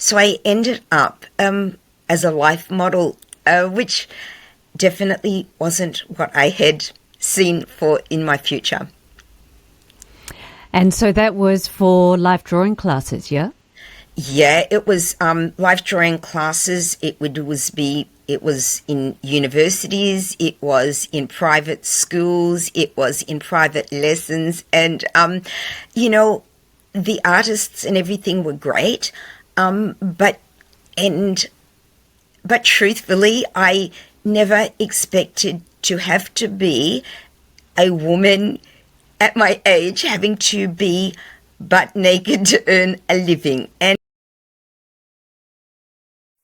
So I ended up as a life model, which definitely wasn't what I had seen for in my future. And so that was for life drawing classes, yeah? Yeah, it was life drawing classes. It was in universities, it was in private schools, it was in private lessons, and the artists and everything were great, but truthfully, I never expected to have to be a woman at my age having to be butt naked to earn a living. And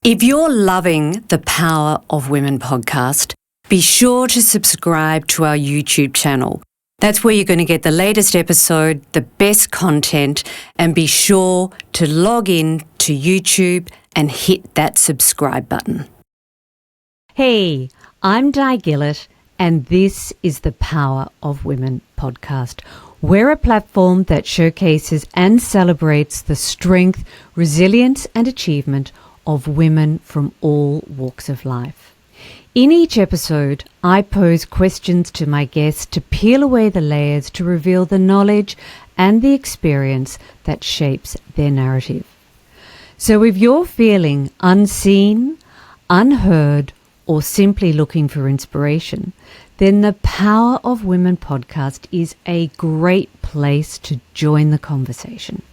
if you're loving the Power of Women podcast, be sure to subscribe to our YouTube channel. That's where you're going to get the latest episode, the best content, and be sure to log in to YouTube and hit that subscribe button. Hey, I'm Di Gillett, and this is the Power of Women podcast. We're a platform that showcases and celebrates the strength, resilience, and achievement of women from all walks of life. In each episode, I pose questions to my guests to peel away the layers to reveal the knowledge and the experience that shapes their narrative. So if you're feeling unseen, unheard, or simply looking for inspiration, then the Power of Women podcast is a great place to join the conversation.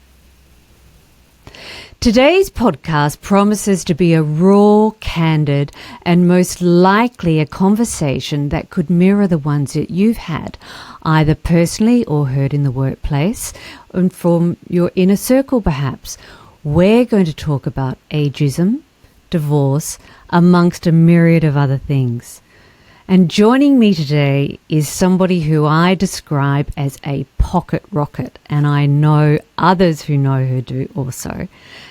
Today's podcast promises to be a raw, candid, and most likely a conversation that could mirror the ones that you've had, either personally or heard in the workplace, and from your inner circle perhaps. We're going to talk about ageism, divorce, amongst a myriad of other things. And joining me today is somebody who I describe as a pocket rocket, and I know others who know her do also.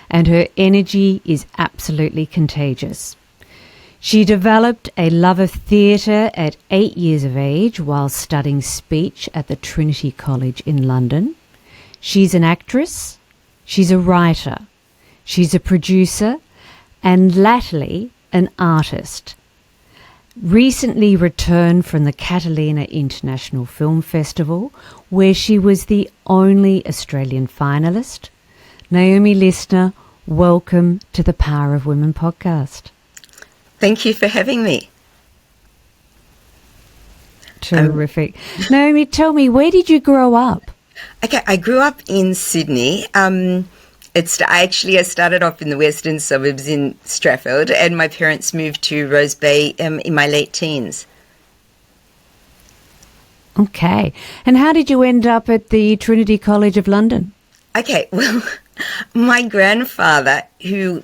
And her energy is absolutely contagious. She developed a love of theatre at 8 years of age while studying speech at the Trinity College in London. She's an actress, she's a writer, she's a producer, and latterly an artist. Recently returned from the Catalina International Film Festival, where she was the only Australian finalist. Naomi Lisner, welcome to the Power of Women podcast. thank you for having me. Terrific. Naomi, tell me, where did you grow up? Okay, I grew up in Sydney. I started off in the western suburbs in Strathfield, and my parents moved to Rose Bay in my late teens. Okay. And how did you end up at the Trinity College of London? Okay, well, my grandfather, who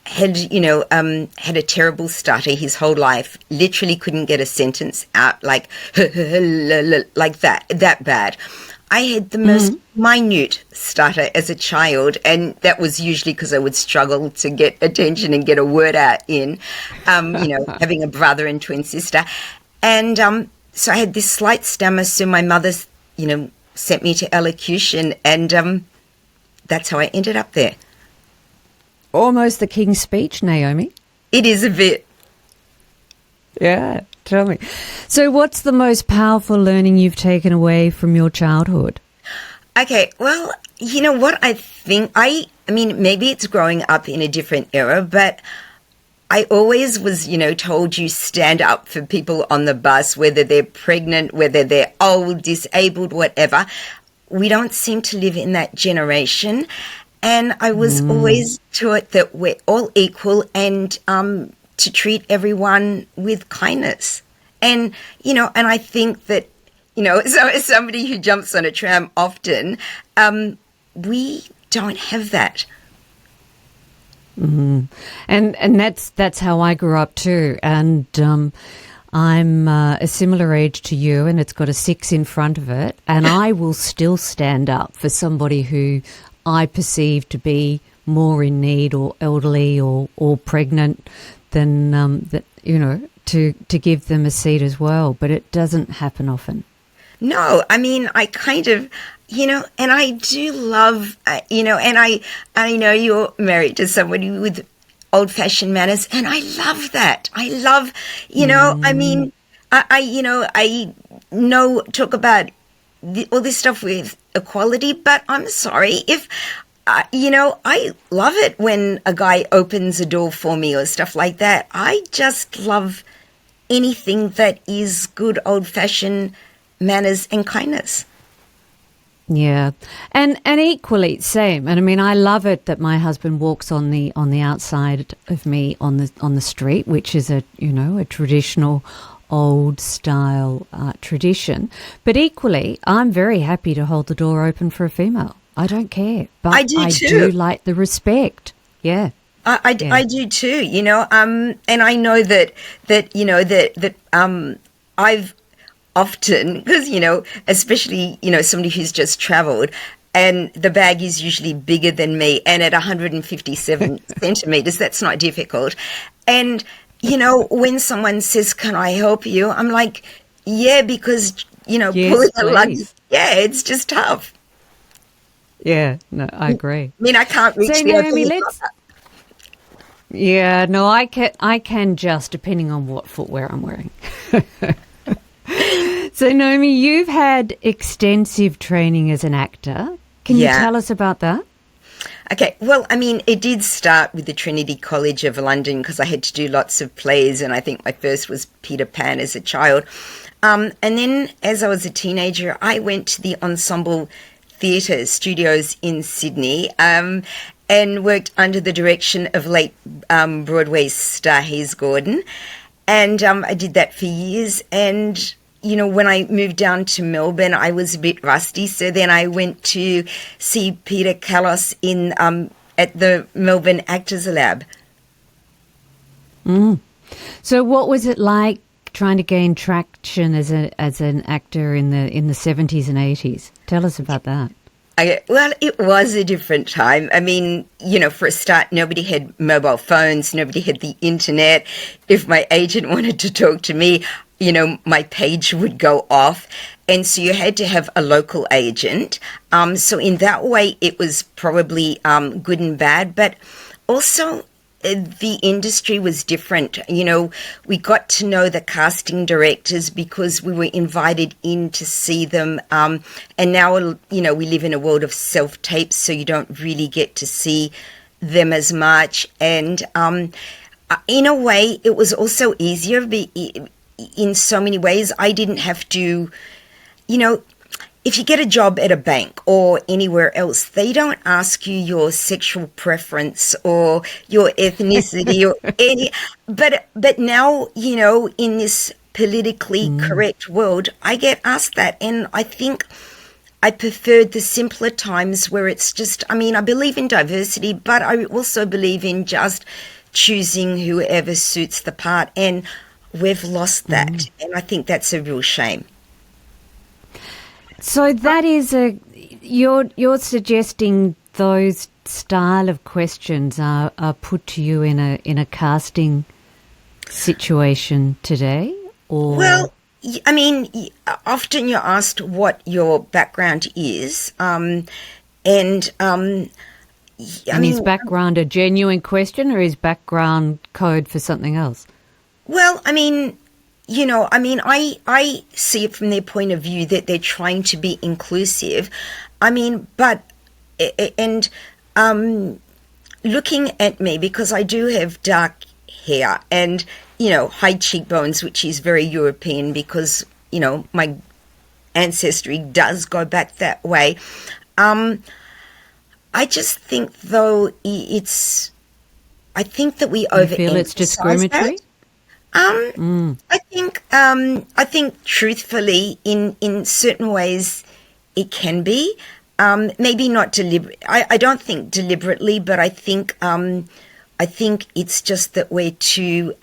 had a terrible stutter his whole life, literally couldn't get a sentence out like that bad. I had the most minute stutter as a child, and that was usually because I would struggle to get attention and get a word out in, having a brother and twin sister. And so I had this slight stammer, so my mother, sent me to elocution, and that's how I ended up there. Almost the King's Speech, Naomi. It is a bit. Yeah, tell me. So what's the most powerful learning you've taken away from your childhood? Okay, well, you know what I think? Maybe it's growing up in a different era, but I always was, told you stand up for people on the bus, whether they're pregnant, whether they're old, disabled, whatever. We don't seem to live in that generation. And I was always taught that we're all equal and to treat everyone with kindness. And, and I think that, so as somebody who jumps on a tram often, we don't have that. Mm-hmm. And that's how I grew up too. And I'm a similar age to you, and it's got a 6 in front of it. And I will still stand up for somebody who I perceive to be more in need or elderly or pregnant than to give them a seat as well. But it doesn't happen often. No, I kind of, and I do love, and I know you're married to somebody with old-fashioned manners, and I love that. I love, I mean, I know talk about all this stuff with equality, but I'm sorry if, I love it when a guy opens a door for me or stuff like that. I just love anything that is good old-fashioned manners and kindness. Yeah, and equally same. And I mean, I love it that my husband walks on the outside of me on the street, which is a traditional old style tradition. But equally, I'm very happy to hold the door open for a female. I don't care, but I do too. do like the respect. Yeah. I do too, and I know that I've often, because, especially, somebody who's just traveled, and the bag is usually bigger than me, and at 157 centimeters, that's not difficult. And, when someone says, "Can I help you?" I'm like, yeah, because, Yes, pulling a luggage, please. it's just tough. Yeah, no, I agree. I mean, I can't reach So, the Naomi, other let's... Yeah, no, I can just, depending on what footwear I'm wearing. So, Naomi, you've had extensive training as an actor. Can you tell us about that? Okay, well, I mean, it did start with the Trinity College of London because I had to do lots of plays, and I think my first was Peter Pan as a child. And then as I was a teenager, I went to the Ensemble Theatre Studios in Sydney and worked under the direction of late Broadway star Hayes Gordon. And I did that for years. And, when I moved down to Melbourne, I was a bit rusty. So then I went to see Peter Callos in at the Melbourne Actors Lab. So what was it like trying to gain traction as an actor in the 70s and 80s? Tell us about that. Well, it was a different time. I mean, for a start, nobody had mobile phones, nobody had the internet. If my agent wanted to talk to me, my page would go off. And so you had to have a local agent. So in that way, it was probably good and bad. But also, the industry was different. We got to know the casting directors because we were invited in to see them. And now, we live in a world of self-tapes, so you don't really get to see them as much. And in a way, it was also easier in so many ways. I didn't have to, if you get a job at a bank or anywhere else, they don't ask you your sexual preference or your ethnicity or any. But now, in this politically correct world, I get asked that, and I think I preferred the simpler times where it's just. I mean, I believe in diversity, but I also believe in just choosing whoever suits the part, and we've lost that, and I think that's a real shame. So that is you're suggesting those style of questions are put to you in a casting situation today, or? Well, I mean, often you're asked what your background is, and is background a genuine question, or is background code for something else? Well, I mean, I see it from their point of view that they're trying to be inclusive. I mean, looking at me, because I do have dark hair and, high cheekbones, which is very European because, my ancestry does go back that way. I just think, though, I think that we overemphasize. You feel it's discriminatory? I think truthfully, in certain ways, it can be. Maybe not deliberate. I don't think deliberately, but I think it's just that we're too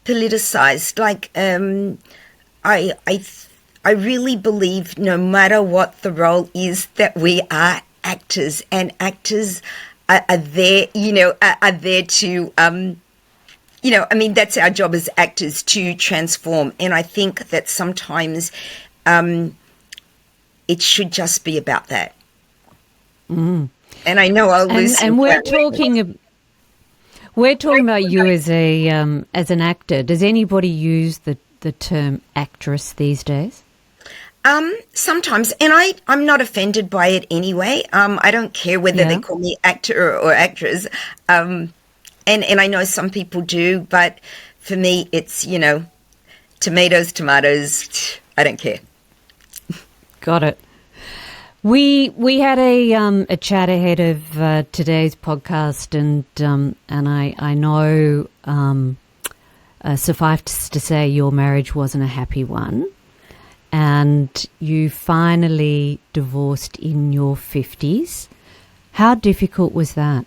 politicized. Like I really believe, no matter what the role is, that we are actors, and actors are there. Are there to. That's our job as actors, to transform. And I think that sometimes it should just be about that. And I know I'll lose. And we're talking about you as an actor. Does anybody use the term actress these days? Sometimes, and I'm not offended by it anyway. I don't care whether they call me actor or actress. And I know some people do, but for me, it's, tomatoes. I don't care. Got it. We had a chat ahead of today's podcast, and I know suffice to say your marriage wasn't a happy one, and you finally divorced in your 50s. How difficult was that?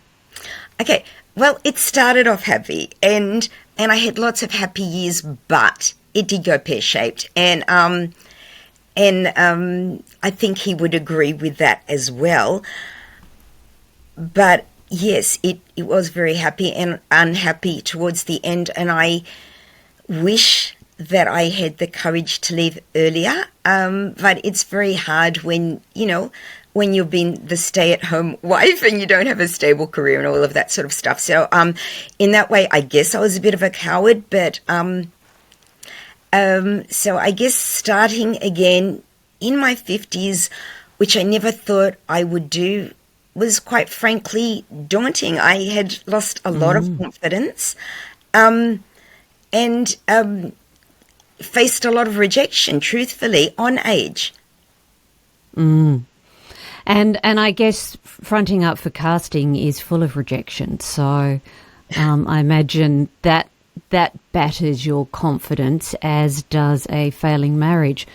Okay, well, it started off happy, and I had lots of happy years, but it did go pear-shaped, and I think he would agree with that as well. But yes, it was very happy and unhappy towards the end, and I wish that I had the courage to leave earlier. But it's very hard when you've been the stay-at-home wife and you don't have a stable career and all of that sort of stuff. So in that way, I guess I was a bit of a coward, but so I guess starting again in my 50s, which I never thought I would do, was quite frankly daunting. I had lost a lot of confidence and faced a lot of rejection, truthfully, on age. And I guess fronting up for casting is full of rejection. So I imagine that batters your confidence, as does a failing marriage,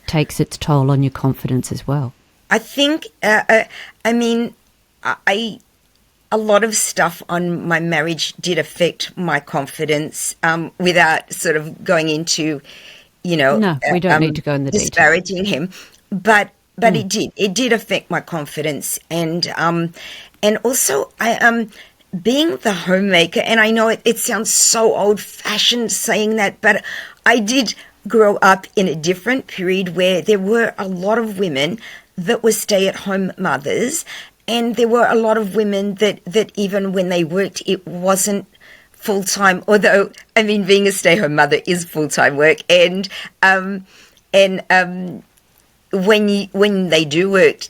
takes its toll on your confidence as well. I think, a lot of stuff on my marriage did affect my confidence without sort of going into, No, we don't need to go in the detail. Disparaging him. But it did. It did affect my confidence. And also, being the homemaker, and I know it sounds so old-fashioned saying that, but I did grow up in a different period where there were a lot of women that were stay-at-home mothers, and there were a lot of women that even when they worked, it wasn't full-time, although, being a stay-at-home mother is full-time work, and when they do work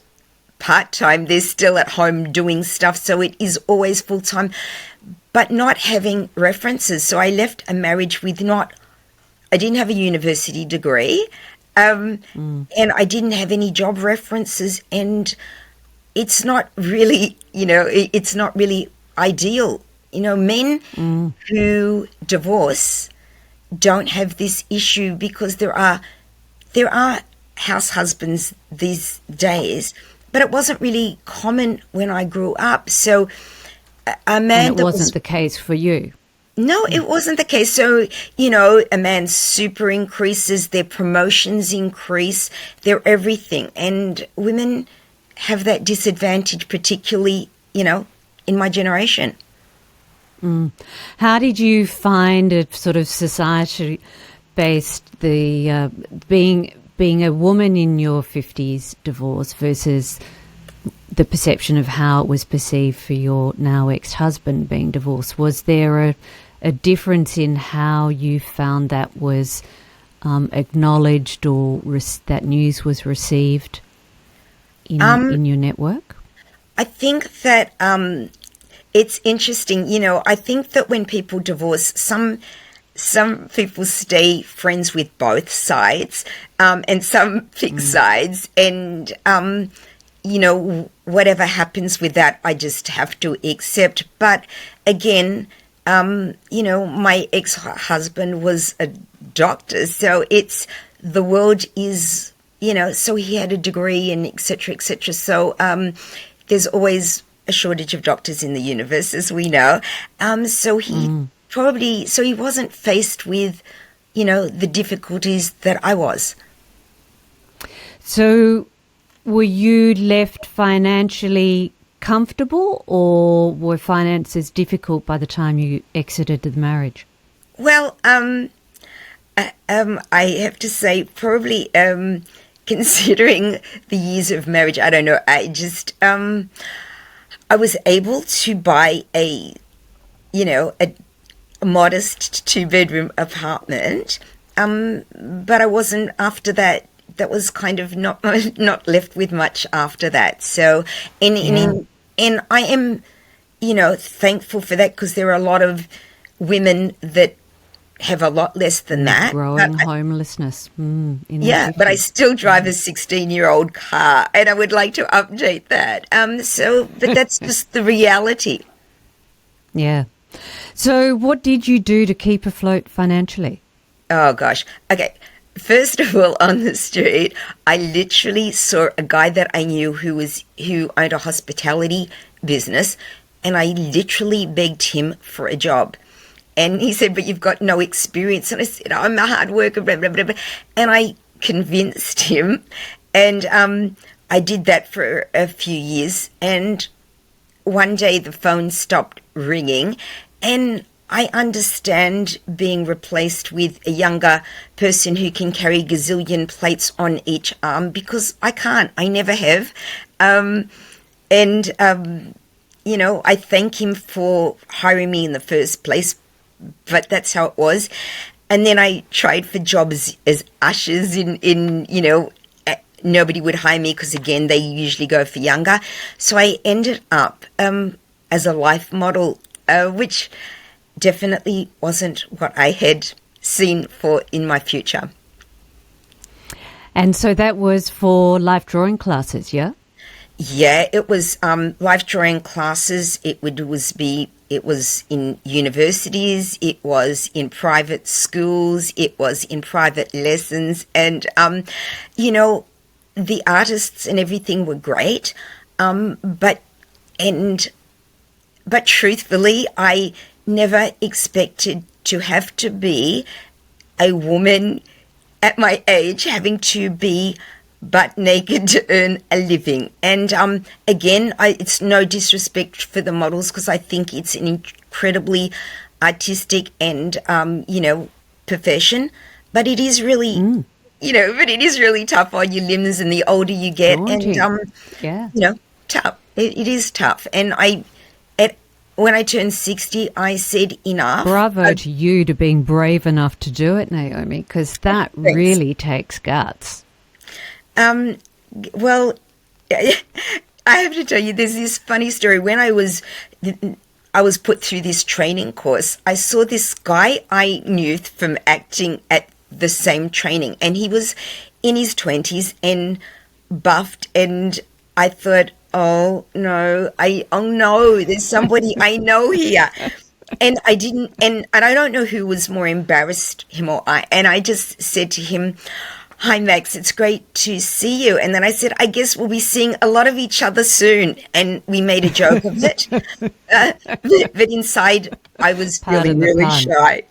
part-time, they're still at home doing stuff, so it is always full-time, but not having references. So I left a marriage with I didn't have a university degree, and I didn't have any job references, and it's not really, it's not really ideal. Men who divorce don't have this issue because there are house husbands these days, but it wasn't really common when I grew up. So a man and it wasn't the case for you. No, it wasn't the case. So, a man's super increases, their promotions increase, their everything. And women have that disadvantage, particularly, in my generation. How did you find it sort of society-based, being a woman in your 50s divorce versus the perception of how it was perceived for your now ex-husband being divorced? Was there a difference in how you found that was acknowledged or that news was received in your network? I think that it's interesting. I think that when people divorce, some people stay friends with both sides, and some pick sides, and whatever happens with that, I just have to accept. But again, my ex-husband was a doctor, so the world is, so he had a degree and et cetera, et cetera. So there's always a shortage of doctors in the universe, as we know. So he he wasn't faced with, the difficulties that I was. So were you left financially comfortable, or were finances difficult by the time you exited the marriage? Well, I have to say probably considering the years of marriage, I don't know. I just, I was able to buy a modest 2-bedroom apartment, but I wasn't after that. That was kind of not left with much after that. So, and I am, thankful for that, because there are a lot of women that have a lot less than that. Growing homelessness. But I still drive a 16-year-old car, and I would like to update that. But that's just the reality. Yeah. So what did you do to keep afloat financially? Oh, gosh. Okay. First of all, on the street, I literally saw a guy that I knew who owned a hospitality business, and I literally begged him for a job. And he said, "But you've got no experience." And I said, "I'm a hard worker, blah, blah, blah, blah." And I convinced him, and I did that for a few years. And one day the phone stopped ringing, and I understand being replaced with a younger person who can carry a gazillion plates on each arm, because I can't. I never have. I thank him for hiring me in the first place, but that's how it was. And then I tried for jobs as ushers nobody would hire me, because, again, they usually go for younger. So I ended up as a life model, which definitely wasn't what I had seen for in my future. And so that was for life drawing classes, yeah? Yeah, it was life drawing classes. It was in universities, it was in private schools, it was in private lessons, and the artists and everything were great, but truthfully, I never expected to have to be a woman at my age having to be butt naked to earn a living. And again, it's no disrespect for the models, because I think it's an incredibly artistic and profession, but it is really it is really tough on your limbs, and the older you get, tough. It is tough. And when I turned 60, I said enough. Bravo to you to being brave enough to do it, Naomi, because that really takes guts. Well, I have to tell you, there's this funny story. When I was put through this training course, I saw this guy I knew from acting at the same training, and he was in his 20s and buffed, and I thought, oh no, there's somebody I know here. And I didn't, and I don't know who was more embarrassed, him or I, and I just said to him, "Hi, Max, it's great to see you." And then I said, "I guess we'll be seeing a lot of each other soon." And we made a joke of it. But inside, I was really shy.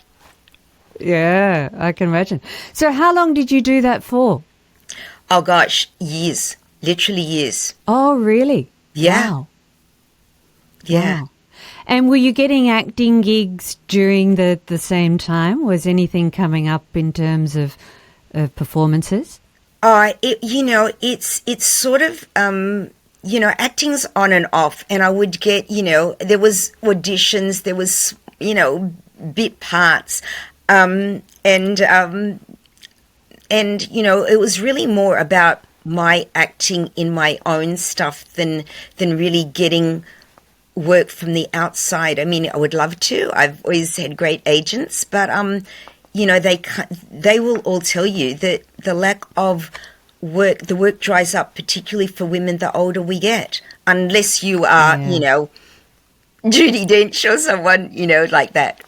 Yeah, I can imagine. So how long did you do that for? Oh, gosh, years. Literally years. Oh, really? Yeah. Wow. Yeah. Wow. And were you getting acting gigs during the same time? Was anything coming up in terms of performances? It's sort of, acting's on and off, and I would get, there was auditions, there was, bit parts, and it was really more about my acting in my own stuff than really getting work from the outside. I mean, I would love to. I've always had great agents, but they will all tell you that the lack of work, the work dries up, particularly for women the older we get, unless you are, Judi Dench or someone, like that.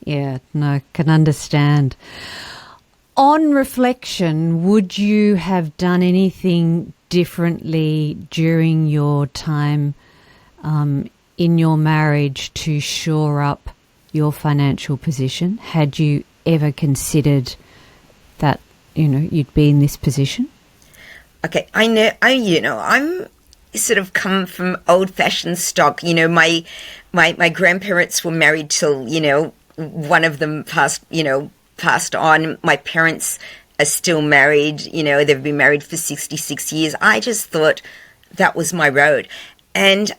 Yeah, no, can understand. On reflection, would you have done anything differently during your time in your marriage to shore up your financial position? Had you ever considered that, you'd be in this position? Okay, I know, I'm sort of come from old-fashioned stock. My grandparents were married till, one of them passed on. My parents are still married. They've been married for 66 years. I just thought that was my road. And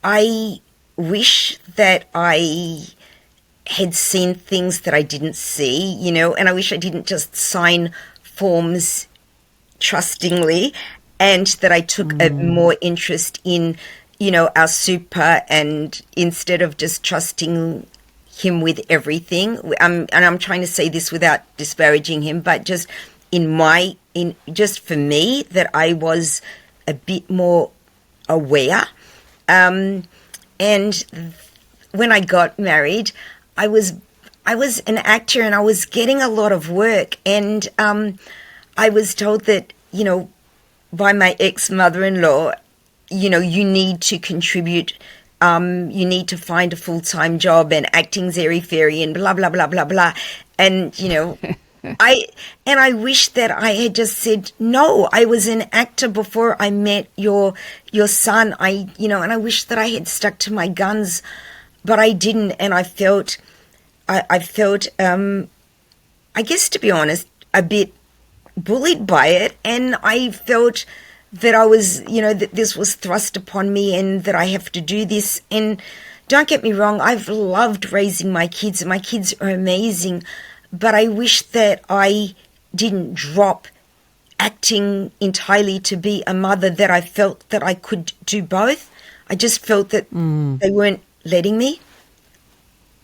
I wish that I had seen things that I didn't see, and I wish I didn't just sign forms trustingly, and that I took a more interest in, our super, and instead of just trusting him with everything. And I'm trying to say this without disparaging him, but just just for me, that I was a bit more aware. And when I got married, I was an actor, and I was getting a lot of work, and I was told that, by my ex-mother-in-law, you need to contribute, you need to find a full-time job, and acting's airy-fairy and blah, blah, blah, blah, blah. And, I wish that I had just said, no, I was an actor before I met your son. And I wish that I had stuck to my guns, but I didn't. And I felt, I guess, to be honest, a bit bullied by it. And I felt that I was, that this was thrust upon me, and that I have to do this. And don't get me wrong, I've loved raising my kids, and my kids are amazing. But I wish that I didn't drop acting entirely to be a mother, that I felt that I could do both. I just felt that they weren't letting me.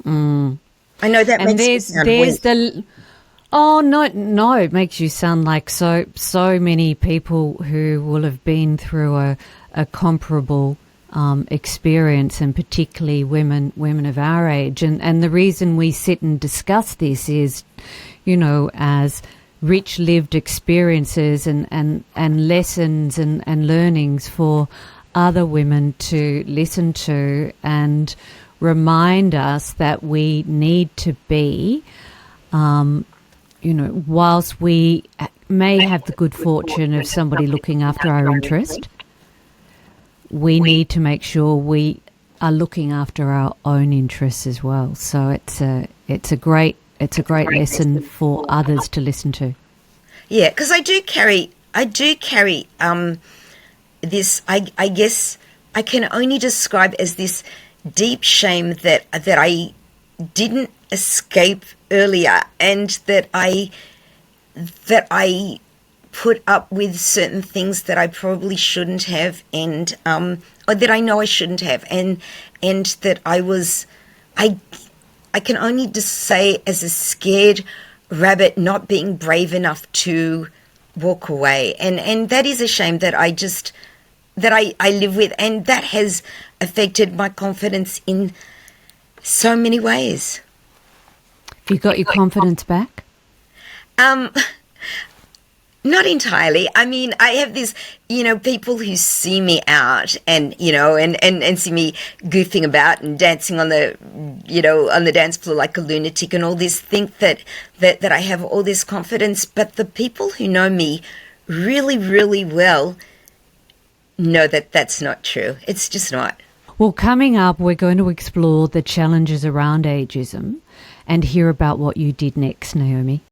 I know that and makes you sound weak. Oh, no, it makes you sound like so many people who will have been through a comparable experience, and particularly women of our age. And the reason we sit and discuss this is, as rich lived experiences and lessons and learnings for other women to listen to, and remind us that we need to be, whilst we may have the good fortune of somebody looking after our interest, we need to make sure we are looking after our own interests as well. So it's a great lesson for others to listen to. Yeah, because I do carry this. I guess I can only describe as this deep shame that I didn't escape earlier, and that I put up with certain things that I probably shouldn't have, and or that I know I shouldn't have, and that I can only just say, as a scared rabbit, not being brave enough to walk away, and that is a shame that I live with, and that has affected my confidence in so many ways. Have you got your confidence back? Not entirely. I mean, I have this, people who see me out, and, and see me goofing about and dancing on the, on the dance floor like a lunatic and all this, think that I have all this confidence. But the people who know me really, really well know that that's not true. It's just not. Well, coming up, we're going to explore the challenges around ageism and hear about what you did next, Naomi.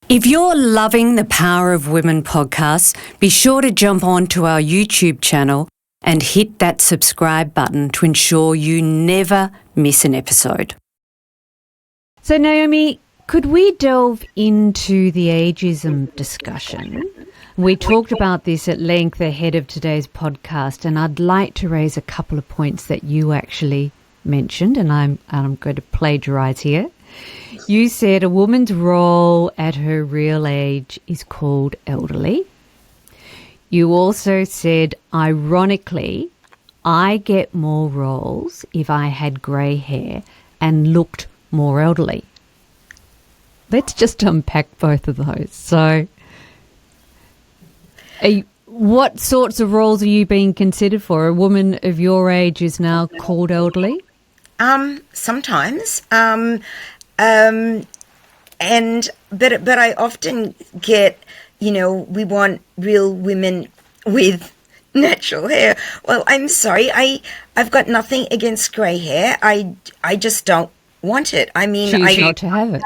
If you're loving the Power of Women podcast, be sure to jump on to our YouTube channel and hit that subscribe button to ensure you never miss an episode. So, Naomi, could we delve into the ageism discussion? We talked about this at length ahead of today's podcast, and I'd like to raise a couple of points that you actually mentioned, and I'm going to plagiarise here. You said a woman's role at her real age is called elderly. You also said, ironically, I get more roles if I had grey hair and looked more elderly. Let's just unpack both of those. So, what sorts of roles are you being considered for? A woman of your age is now called elderly? Sometimes. But I often get, we want real women with natural hair. Well, I'm sorry, I've got nothing against grey hair. I just don't want it. I mean, Choose not to have it.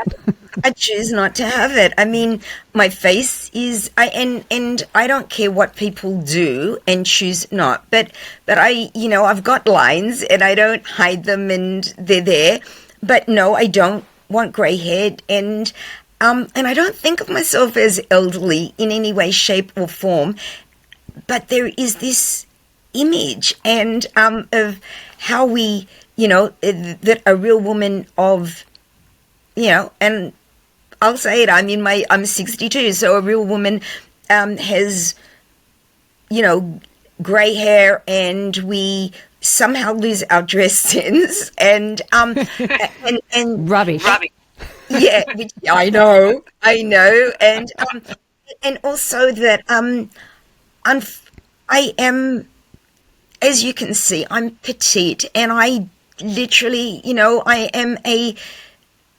I choose not to have it. I mean, my face is, and I don't care what people do and choose not. But I, I've got lines and I don't hide them and they're there. But no, I don't want grey haired, and I don't think of myself as elderly in any way, shape or form. But there is this image and of how we, that a real woman of, and I'll say it, I'm 62, so a real woman has, grey hair, and we somehow lose our dress sense and Rubbish. Yeah, which I know, and also that I am, as you can see, I'm petite, and I literally,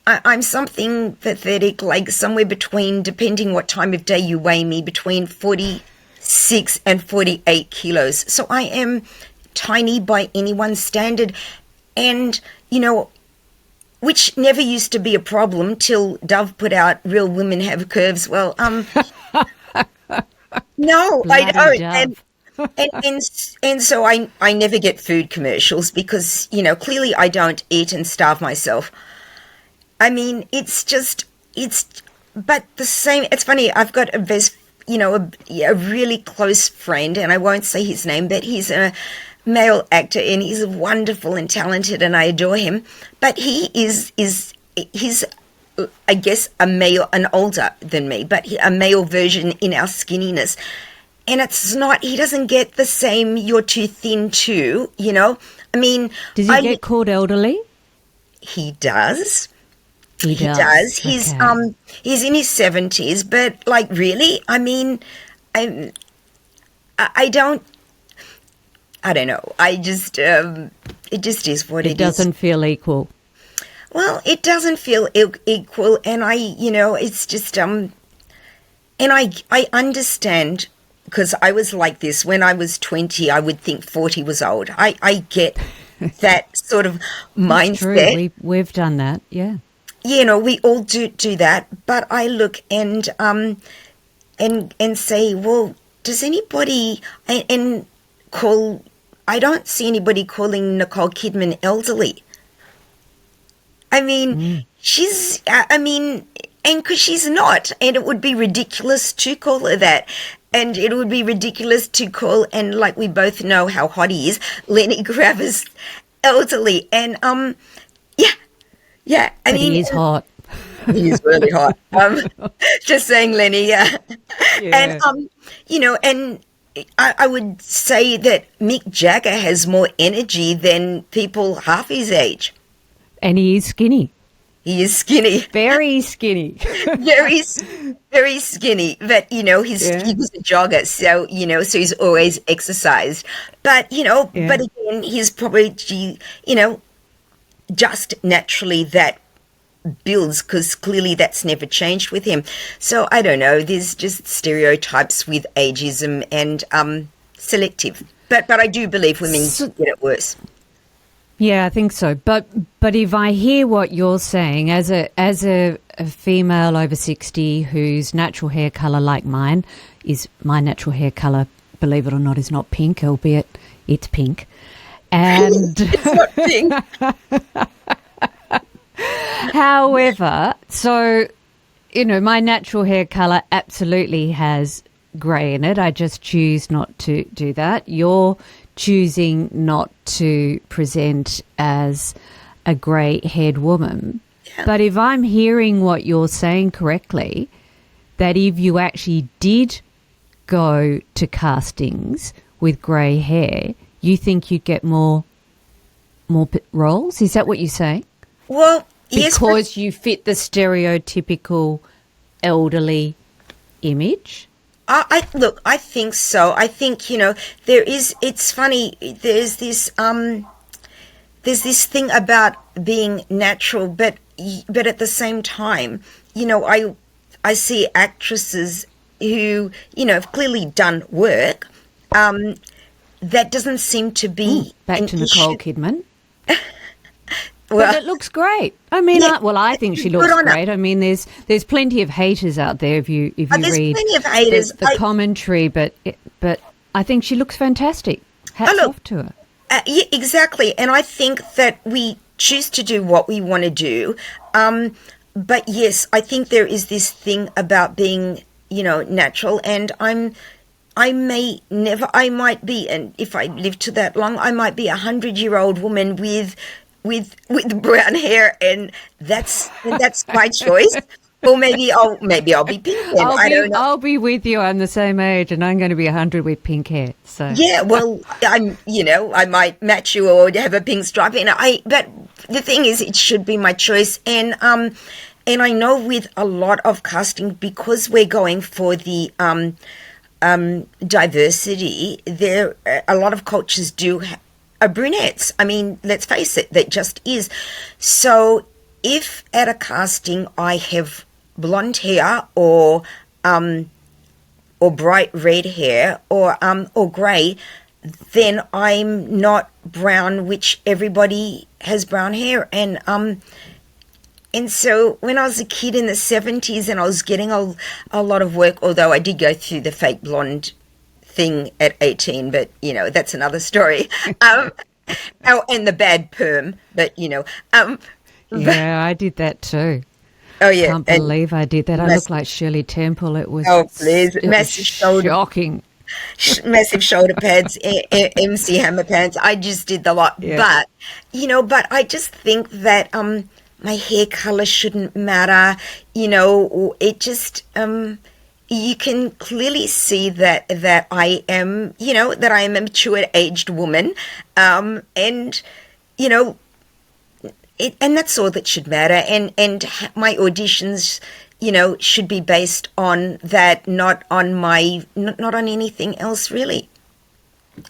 I'm something pathetic, like somewhere between, depending what time of day you weigh me, between 46 and 48 kilos. So I am tiny by anyone's standard, and, which never used to be a problem till Dove put out Real Women Have Curves. Well, no, I don't. And so I never get food commercials because, clearly I don't eat and starve myself. I mean, but the same, it's funny, I've got a really close friend, and I won't say his name, but he's a male actor, and he's wonderful and talented, and I adore him. But he's I guess an older than me, but a male version in our skinniness. And it's not, he doesn't get the same, you're too thin too, I mean. Does he get called elderly? He does. He does. He's okay. He's in his 70s, but like really, I mean, I don't know. I just it just is what it is. It doesn't feel equal. Well, it doesn't feel equal, and it's just and I understand, because I was like this when I was 20. I would think 40 was old. I get that sort of mindset. True. We've done that, yeah. We all do that, but I look and say, well, does anybody and call? I don't see anybody calling Nicole Kidman elderly. I mean, she's. and because she's not, and it would be ridiculous to call her that. And it would be ridiculous to call, and like we both know how hot he is, Lenny Kravitz elderly. And yeah, But he is hot. He is really hot. Just saying, Lenny. Yeah. And and I would say that Mick Jagger has more energy than people half his age. And he is skinny. He is skinny. Very skinny. very, very skinny. But, he was a jogger, so, so he's always exercised. But, but again, he's probably, just naturally that builds, because clearly that's never changed with him. So I don't know, there's just stereotypes with ageism and selective. But I do believe women get it worse. Yeah, I think so. But if I hear what you're saying, as a female over 60 whose natural hair colour, like mine, is my natural hair colour, believe it or not, is not pink, albeit it's pink. And it's not pink. However, so, my natural hair colour absolutely has grey in it. I just choose not to do that. You're choosing not to present as a grey-haired woman. Yeah. But if I'm hearing what you're saying correctly, that if you actually did go to castings with grey hair, you think you'd get more roles? Is that what you're saying? Well, yes. Because you fit the stereotypical elderly image? I think so. I think, there is, it's funny, there's this thing about being natural, but at the same time, I see actresses who, have clearly done work, that doesn't seem to be back an to Nicole issue. Kidman. But it looks great. I mean, Yeah, I think she looks great. I mean, there's plenty of haters out there if you there's read plenty of haters. the commentary, but I think she looks fantastic. Hats off to her. Yeah, exactly. And I think that we choose to do what we want to do. But yes, I think there is this thing about being, natural, and I might be, and if I live to that long, I might be 100-year-old woman with brown hair, and that's my choice. Or maybe I'll be pink then. I don't know. I'll be with you. I'm the same age, and I'm going to be 100 with pink hair. So yeah, well, I might match you or have a pink stripe. But the thing is, it should be my choice. And I know with a lot of casting, because we're going for the diversity, there a lot of cultures are brunettes. I mean, let's face it, that just is. So if at a casting I have blonde hair or bright red hair or grey, then I'm not brown, which everybody has brown hair. And so when I was a kid in the 70s and I was getting a lot of work, although I did go through the fake blonde thing at 18, but, that's another story. And the bad perm, but, yeah, I did that too. Oh, yeah. I can't believe I did that. I looked like Shirley Temple. It was, please. Massive shoulder. Shocking. Massive shoulder pads, MC Hammer pants. I just did the lot. Yeah. But I just think that my hair color shouldn't matter. It just you can clearly see that I am, that I am a mature aged woman, and and that's all that should matter. And my auditions, should be based on that, not on anything else, really,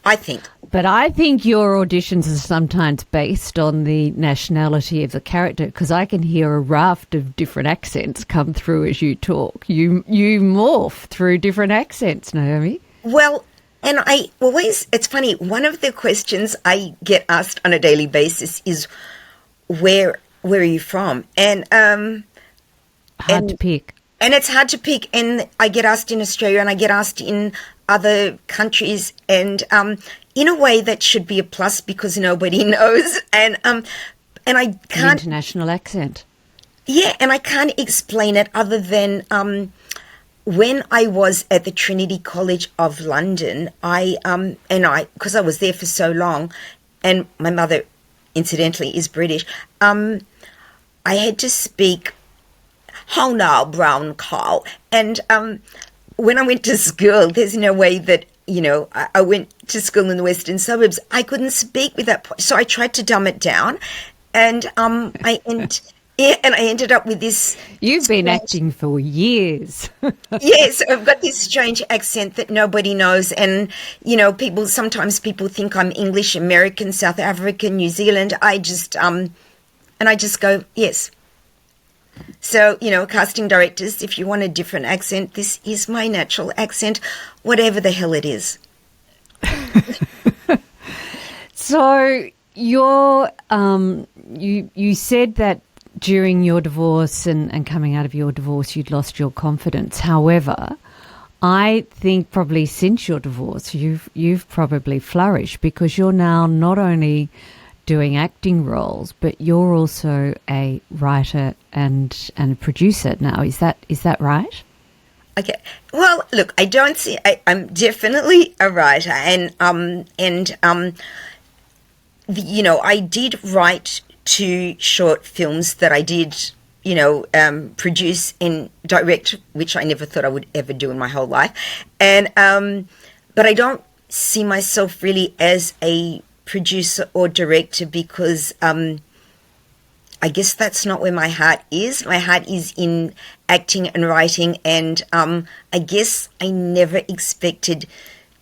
I think. But I think your auditions are sometimes based on the nationality of the character, because I can hear a raft of different accents come through as you talk. You morph through different accents, Naomi. Well, and I always, it's funny, one of the questions I get asked on a daily basis is, where are you from? And hard to pick. And it's hard to pick. And I get asked in Australia and I get asked in other countries, and in a way that should be a plus because nobody knows. And I can't... An international accent. Yeah, and I can't explain it other than when I was at the Trinity College of London, because I was there for so long, and my mother, incidentally, is British, I had to speak how now, brown cow. And when I went to school, there's no way that, I went to school in the western suburbs. I couldn't speak with that. So I tried to dumb it down, and I ended up with this. You've been acting for years. Yes, I've got this strange accent that nobody knows, and sometimes people think I'm English, American, South African, New Zealand. I just go yes. So, casting directors, if you want a different accent, this is my natural accent, whatever the hell it is. So you said that during your divorce and coming out of your divorce, you'd lost your confidence. However, I think probably since your divorce, you've probably flourished, because you're now not only doing acting roles, but you're also a writer and a producer now. Is that right? Okay. Well, look, I'm definitely a writer, and I did write 2 short films that I did, produce and direct, which I never thought I would ever do in my whole life. And but I don't see myself really as a producer or director, because I guess that's not where my heart is. My heart is in acting and writing, and I guess I never expected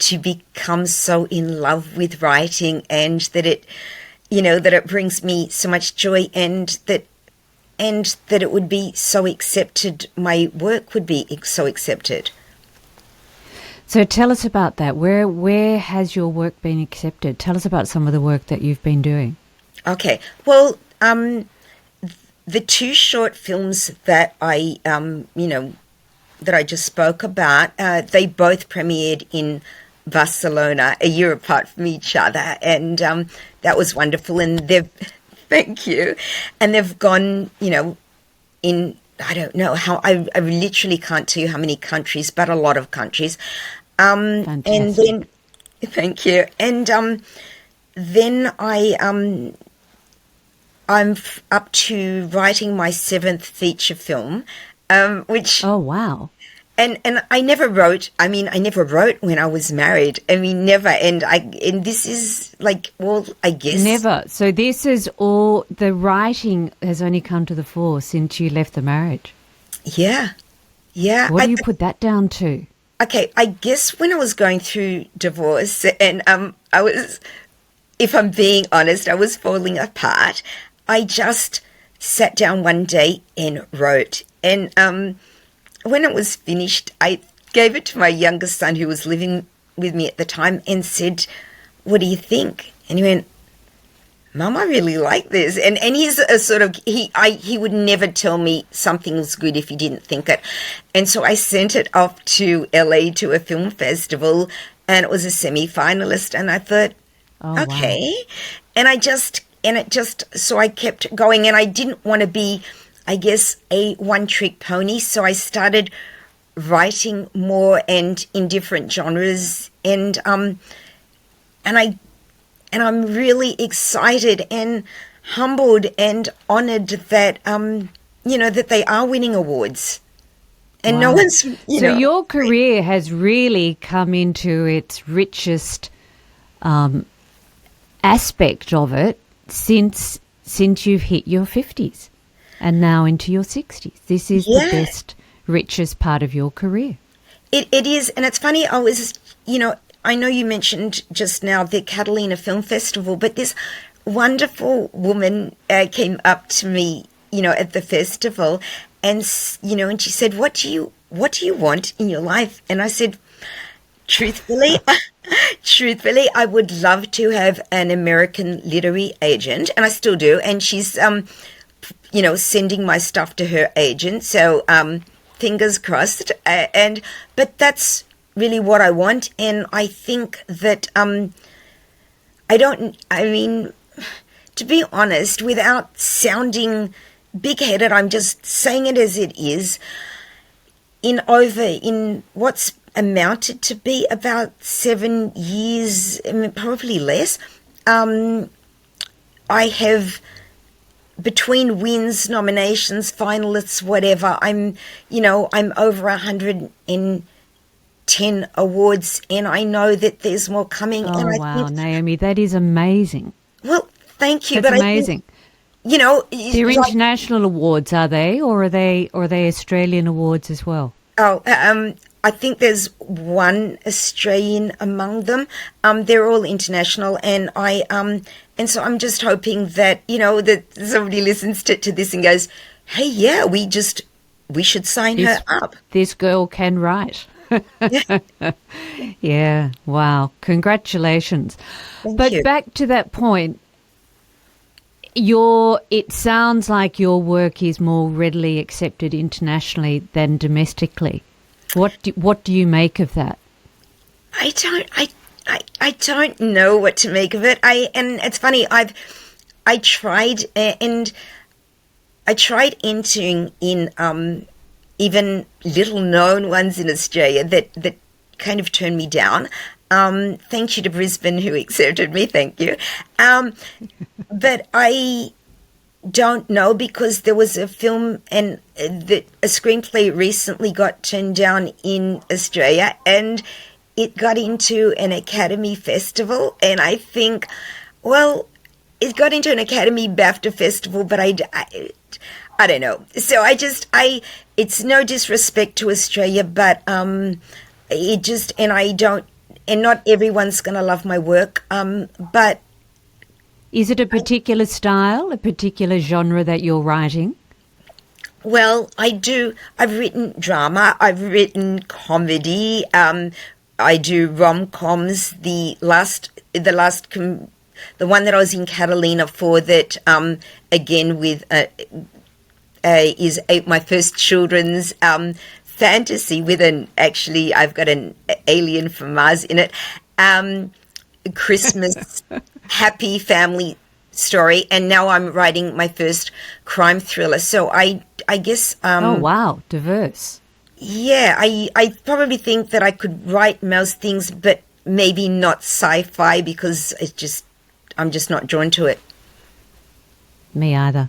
to become so in love with writing, and that it brings me so much joy, and that it would be so accepted. My work would be so accepted. So tell us about that. Where has your work been accepted? Tell us about some of the work that you've been doing. Okay. Well, the two short films that that I just spoke about, they both premiered in Barcelona a year apart from each other, and that was wonderful. And thank you, and they've gone, in, I don't know how, I literally can't tell you how many countries, but a lot of countries. And then, thank you, and then I'm up to writing my 7th feature film, which... Oh, wow. And I never wrote. I mean, I never wrote when I was married. I mean, never. And this is like, well, I guess never. So this is all, the writing has only come to the fore since you left the marriage. Yeah. What do you put that down to? Okay, I guess when I was going through divorce, and I was, if I'm being honest, I was falling apart. I just sat down one day and wrote, and when it was finished, I gave it to my youngest son, who was living with me at the time, and said, "What do you think?" And he went, "Mum, I really like this." And he's a sort of, he would never tell me something was good if he didn't think it. And so I sent it off to LA to a film festival, and it was a semi-finalist. And I thought, okay. Wow. So I kept going, and I didn't want to be, I guess, a one-trick pony. So I started writing more and in different genres, and I'm really excited and humbled and honoured that that they are winning awards, and Wow. no one's So your career has really come into its richest aspect of it since you've hit your 50s. And now into your 60s. This is the best, richest part of your career. It is, and it's funny, I was, I know you mentioned just now the Catalina Film Festival, but this wonderful woman came up to me, at the festival, and, and she said, what do you want in your life? And I said, truthfully, I would love to have an American literary agent, and I still do, and she's, sending my stuff to her agent. So, fingers crossed. But that's really what I want. And I think that, to be honest, without sounding big-headed, I'm just saying it as it is. In what's amounted to be about 7 years, probably less, I have, between wins, nominations, finalists, whatever, I'm over 110 awards, and I know that there's more coming. Oh, and wow, Naomi, that is amazing. Well, thank you. That's but amazing. I think, they're international awards, are they, or are they Australian awards as well? Oh, I think there's one Australian among them. They're all international, and and so I'm just hoping that, that somebody listens to this and goes, "Hey, yeah, we should sign her up. This girl can write." Yeah, wow. Congratulations. Thank you. Back to that point, it sounds like your work is more readily accepted internationally than domestically. What do you make of that? I don't know what to make of it. And it's funny, I tried entering in even little known ones in Australia that kind of turned me down. Thank you to Brisbane, who accepted me. Thank you. But I don't know, because there was a film and a screenplay recently got turned down in Australia, and it got into an Academy Festival, and I think, well, it got into an Academy BAFTA Festival, but I don't know. So it's no disrespect to Australia, but and not everyone's going to love my work, but. Is it a particular style, a particular genre that you're writing? Well, I do. I've written drama. I've written comedy. I do rom-coms. The last the one that I was in Catalina for, that again with is my first children's fantasy with I've got an alien from Mars in it. Christmas happy family story, and now I'm writing my first crime thriller. So I guess oh wow, diverse. Yeah, I probably think that I could write most things, but maybe not sci-fi, because I'm just not drawn to it. Me either.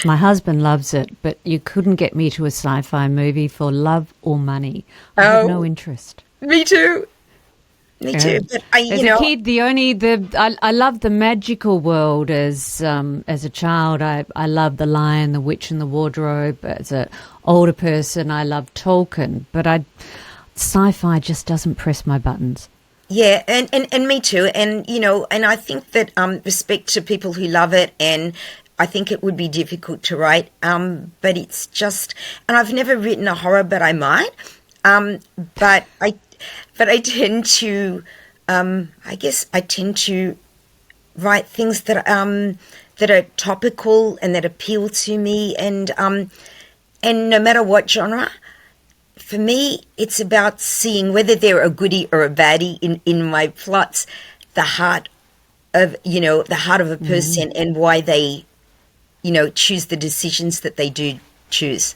My husband loves it, but you couldn't get me to a sci-fi movie for love or money. I have no interest. Me too. Me too. But as a kid, I loved the magical world as a child. I loved The Lion, the Witch and the Wardrobe. As an older person, I loved Tolkien, but sci-fi just doesn't press my buttons. Yeah, and me too. And and I think that respect to people who love it, and I think it would be difficult to write. But it's just, and I've never written a horror, but I might. But I tend to, I guess I tend to write things that are topical and that appeal to me, and no matter what genre, for me, it's about seeing whether they're a goodie or a baddie in my plots, the heart of a person, and why they, choose the decisions that they do choose.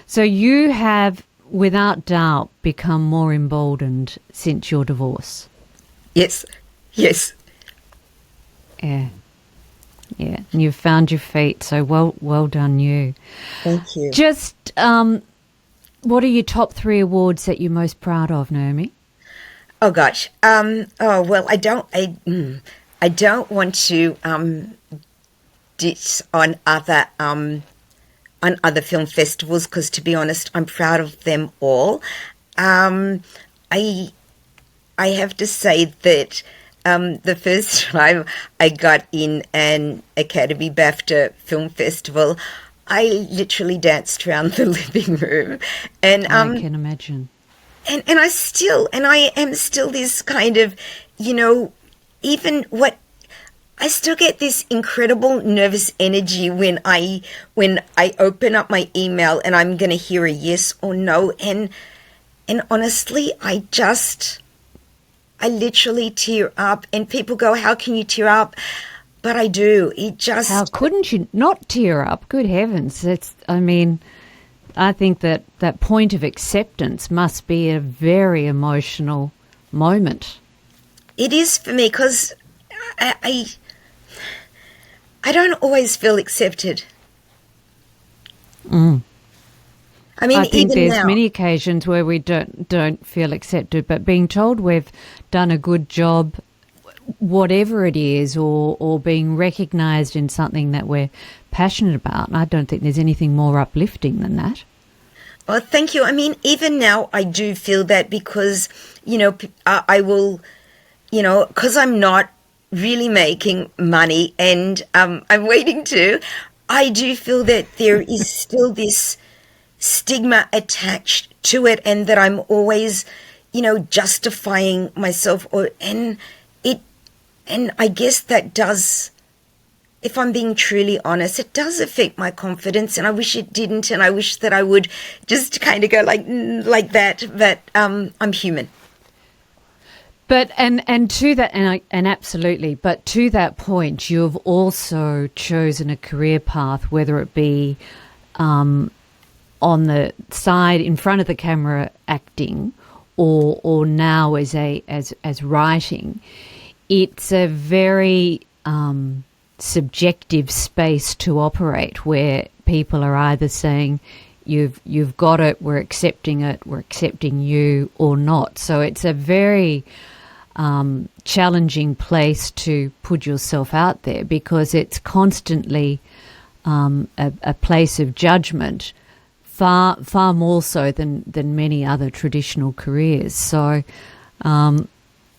So you have, without doubt, become more emboldened since your divorce. Yes. Yeah. And you've found your feet, so well done you. Thank you. Just, what are your top 3 awards that you're most proud of, Naomi? Oh gosh. Well, I don't want to ditch on other film festivals, because, to be honest, I'm proud of them all. I have to say that the first time I got in an Academy BAFTA film festival, I literally danced around the living room, and I can imagine. And I am still this kind of, I still get this incredible nervous energy when I open up my email and I'm going to hear a yes or no. And honestly, I literally tear up, and people go, how can you tear up? But I do. How couldn't you not tear up? Good heavens. I think that point of acceptance must be a very emotional moment. It is for me, because I don't always feel accepted. I think even there's now, many occasions where we don't feel accepted, but being told we've done a good job, whatever it is, or being recognised in something that we're passionate about, I don't think there's anything more uplifting than that. Well, thank you. Even now I do feel that, because, I will, because I'm not really making money, and I'm waiting to, I do feel that there is still this stigma attached to it, and that I'm always, justifying myself, and I guess that does, if I'm being truly honest, it does affect my confidence, and I wish it didn't, and I wish that I would just kind of go like that, but I'm human. But and to that, and absolutely, but to that point, you've also chosen a career path, whether it be on the side in front of the camera acting, or now as writing. It's a very subjective space to operate, where people are either saying you've got it, we're accepting you, or not. So it's a very challenging place to put yourself out there, because it's constantly a place of judgment, far more so than many other traditional careers. So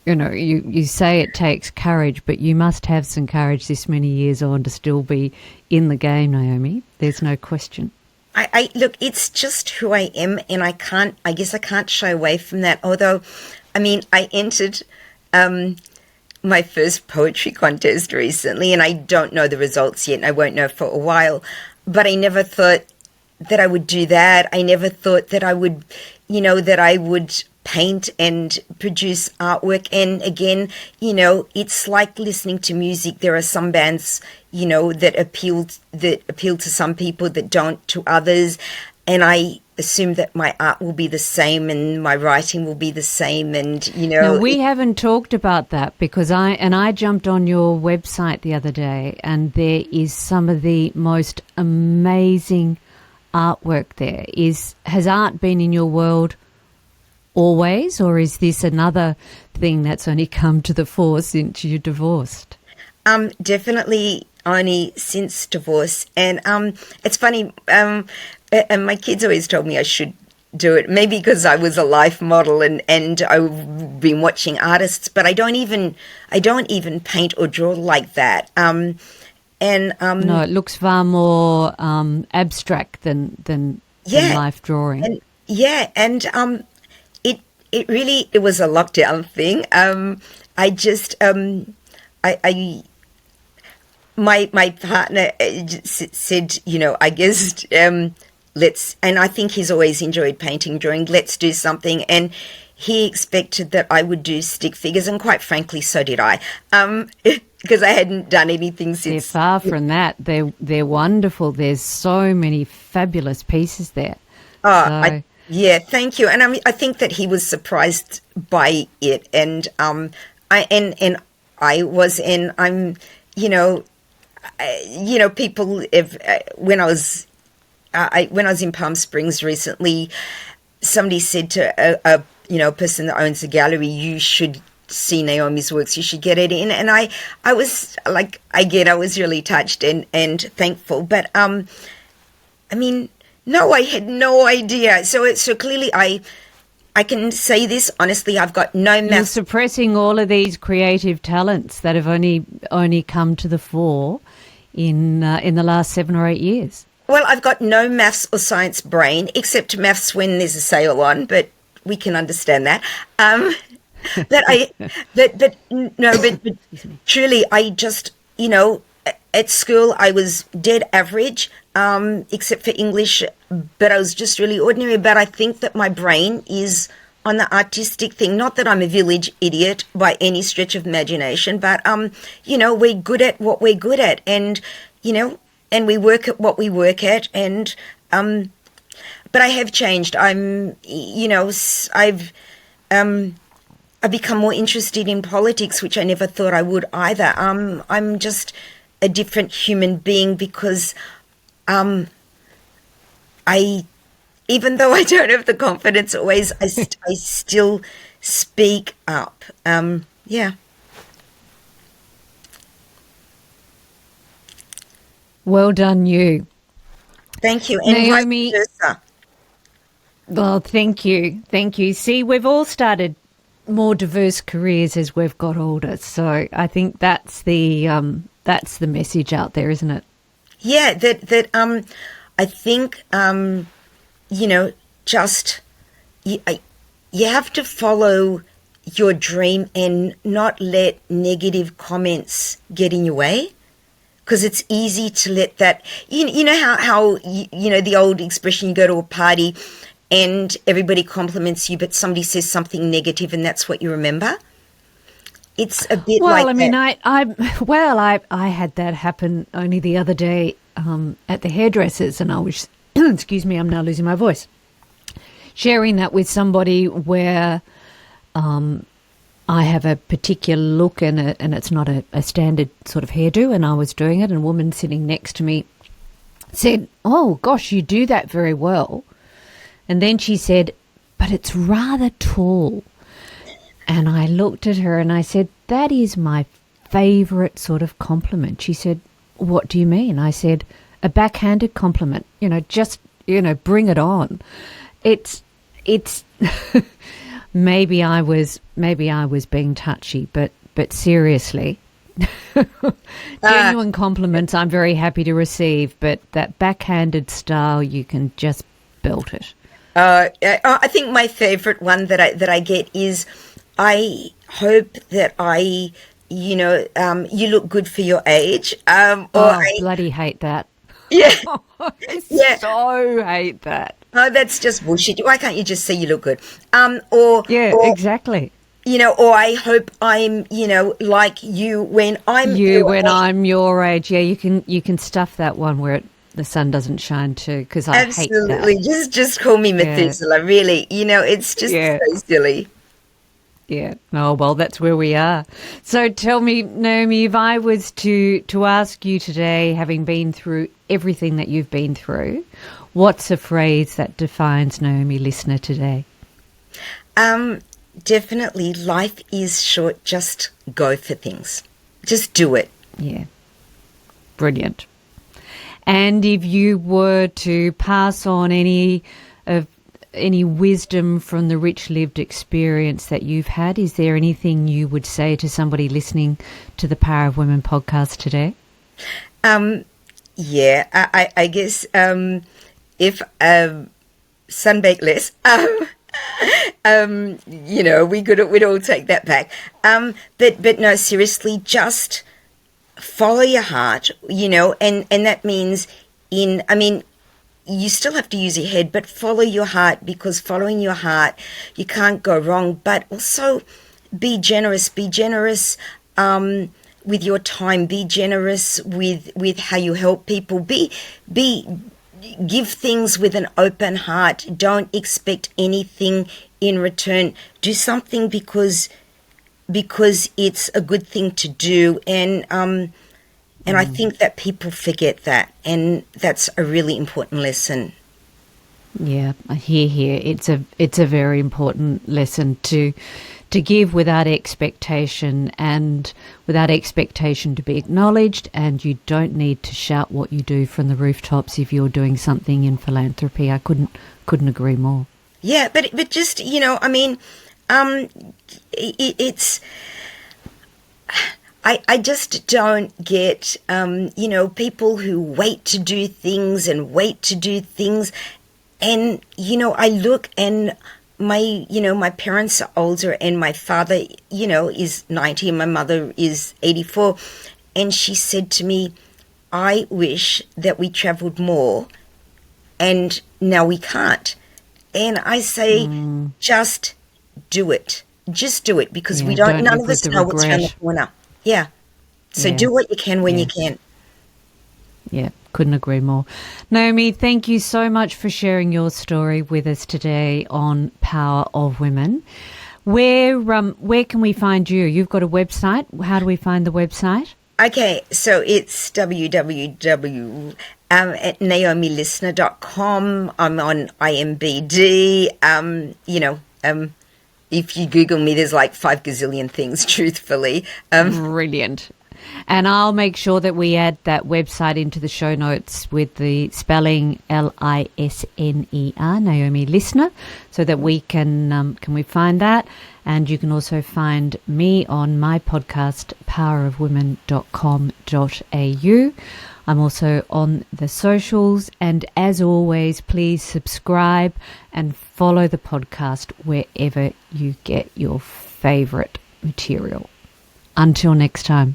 you say it takes courage, but you must have some courage this many years on to still be in the game, Naomi. There's no question. I look, it's just who I am, and I guess I can't shy away from that. Although, I entered my first poetry contest recently, and I don't know the results yet, and I won't know for a while, but I never thought that I would do that. I never thought that I would, that I would paint and produce artwork. And again, it's like listening to music. There are some bands, that appeal to some people that don't to others. And I assume that my art will be the same and my writing will be the same. And, Now, we haven't talked about that because I jumped on your website the other day, and there is some of the most amazing artwork there. Has art been in your world always, or is this another thing that's only come to the fore since you divorced? Definitely only since divorce. And it's funny, and my kids always told me I should do it, maybe because I was a life model and I've been watching artists, but I don't even paint or draw like that. No, it looks far more abstract than life drawing. It really was a lockdown thing. I just my partner said, I guess let's, and I think he's always enjoyed painting, drawing. Let's do something, and he expected that I would do stick figures, and quite frankly, so did I. Because I hadn't done anything since. They're far from that. They're wonderful. There's so many fabulous pieces there. Oh, yeah, thank you. And I think that he was surprised by it, and I was, and I'm, people. When I was in Palm Springs recently, somebody said to a person that owns a gallery, "You should see Naomi's works. You should get it in." And I was like, I was really touched and thankful. But no, I had no idea. So clearly, I can say this honestly. I've got no math. You're suppressing all of these creative talents that have only come to the fore in the last 7 or 8 years. Well, I've got no maths or science brain, except maths when there's a sale on. But we can understand that. But truly, I just, at school I was dead average, except for English, but I was just really ordinary. But I think that my brain is on the artistic thing. Not that I'm a village idiot by any stretch of imagination, but, we're good at what we're good at, and, and we work at what we work at, and, but I have changed. I've become more interested in politics, which I never thought I would either. I'm just a different human being because even though I don't have the confidence always, I still speak up. Yeah. Well done, you. Thank you. And Naomi, vice versa. Well, thank you. Thank you. See, we've all started more diverse careers as we've got older. So I think that's the message out there, isn't it? Yeah, that I think just you have to follow your dream and not let negative comments get in your way, because it's easy to let that. You know how the old expression, you go to a party and everybody compliments you, but somebody says something negative, and that's what you remember. It's a bit like that. I had that happen only the other day at the hairdressers, and I was, excuse me, I'm now losing my voice, sharing that with somebody where I have a particular look and it's not a standard sort of hairdo, and I was doing it, and a woman sitting next to me said, "Oh, gosh, you do that very well." And then she said, "But it's rather tall." And I looked at her and I said, "That is my favourite sort of compliment." She said, "What do you mean?" I said, "A backhanded compliment, just, bring it on." It's maybe I was being touchy, but seriously, genuine compliments I'm very happy to receive, but that backhanded style, you can just belt it. I think my favourite one that I get is, I hope that I you look good for your age. Bloody hate that. Yeah, I yeah. so hate that. Oh, that's just bullshit. Why can't you just say you look good? Or Yeah, exactly. or I hope I'm, like you when I'm your age. I'm your age. Yeah, you can stuff that one where the sun doesn't shine too, because I hate that. Absolutely. Just call me Yeah. Methuselah, really. It's just Yeah. so silly. Yeah. Oh, well, that's where we are. So tell me, Naomi, if I was to ask you today, having been through everything that you've been through, what's a phrase that defines Naomi Lisner today? Definitely, life is short. Just go for things. Just do it. Yeah. Brilliant. And if you were to pass on any wisdom from the rich lived experience that you've had, is there anything you would say to somebody listening to the Power of Women podcast today? Yeah, I guess if sunbake less, we'd all take that back. But no, seriously, just follow your heart, and that means you still have to use your head, but follow your heart, because following your heart, you can't go wrong. But also be generous with your time, be generous with how you help people, give things with an open heart. Don't expect anything in return. Do something because it's a good thing to do, and I think that people forget that, and that's a really important lesson. Yeah, I hear. It's a very important lesson to give without expectation, and without expectation to be acknowledged, and you don't need to shout what you do from the rooftops if you're doing something in philanthropy. I couldn't agree more. Yeah, but just, it's... I just don't get, people who wait to do things. And, I look, and my parents are older, and my father, is 90 and my mother is 84. And she said to me, I wish that we traveled more, and now we can't. And I say, just do it. Just do it, because none of us know what's around the corner. Yeah. So do what you can when you can. Yeah, couldn't agree more. Naomi, thank you so much for sharing your story with us today on Power of Women. Where can we find you? You've got a website. How do we find the website? Okay, so it's www.naomilisner.com. I'm on IMBD. If you Google me, there's like 5 gazillion things, truthfully. Brilliant. And I'll make sure that we add that website into the show notes with the spelling Lisner, Naomi Lisner, so that we can we find that. And you can also find me on my podcast, powerofwomen.com.au. I'm also on the socials. And as always, please subscribe and follow the podcast wherever you get your favourite material. Until next time.